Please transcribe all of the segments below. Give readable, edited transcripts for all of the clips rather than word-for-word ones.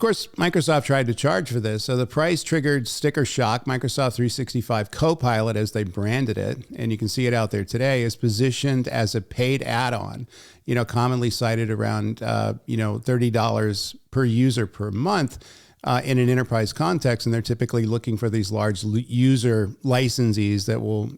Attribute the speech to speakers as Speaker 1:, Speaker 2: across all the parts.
Speaker 1: course, Microsoft tried to charge for this. So the price triggered sticker shock. Microsoft 365 Copilot, as they branded it, and you can see it out there today, is positioned as a paid add-on, commonly cited around, $30 per user per month. In an enterprise context, and they're typically looking for these large user licensees that will,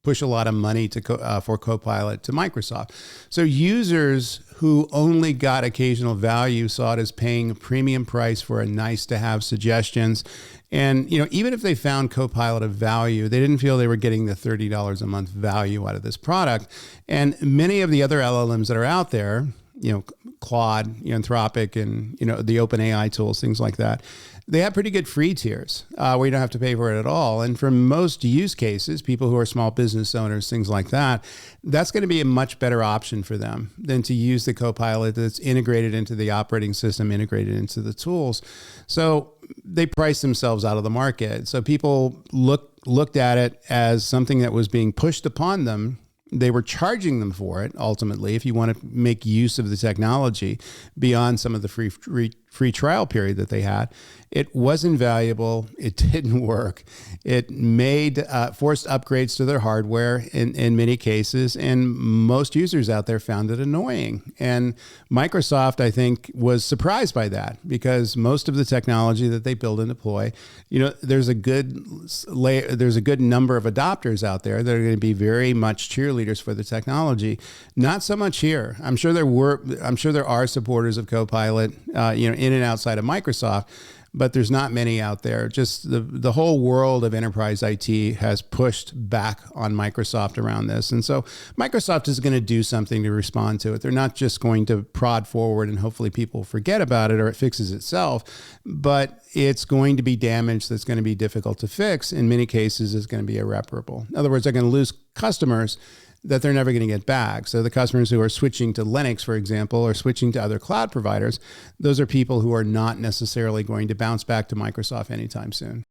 Speaker 1: push a lot of money for Copilot to Microsoft. So users who only got occasional value saw it as paying a premium price for a nice to have suggestions. And, even if they found Copilot of value, they didn't feel they were getting the $30 a month value out of this product. And many of the other LLMs that are out there, Claude, Anthropic, and, the OpenAI tools, things like that, they have pretty good free tiers where you don't have to pay for it at all. And for most use cases, people who are small business owners, things like that, that's going to be a much better option for them than to use the Copilot that's integrated into the operating system, integrated into the tools. So they price themselves out of the market. So people looked at it as something that was being pushed upon them. They were charging them for it, ultimately, if you want to make use of the technology beyond some of the free trial period that they had. It was invaluable. It didn't work. It made forced upgrades to their hardware in many cases, and most users out there found it annoying. And Microsoft, I think, was surprised by that because most of the technology that they build and deploy, there's a good number of adopters out there that are going to be very much cheerleaders for the technology. Not so much here. I'm sure there are supporters of Copilot, in and outside of Microsoft, but there's not many out there. Just the whole world of enterprise IT has pushed back on Microsoft around this. And so Microsoft is going to do something to respond to it. They're not just going to prod forward and hopefully people forget about it or it fixes itself, but it's going to be damage that's going to be difficult to fix. In many cases, it's going to be irreparable. In other words, they're going to lose customers that they're never going to get back. So the customers who are switching to Linux, for example, or switching to other cloud providers, those are people who are not necessarily going to bounce back to Microsoft anytime soon.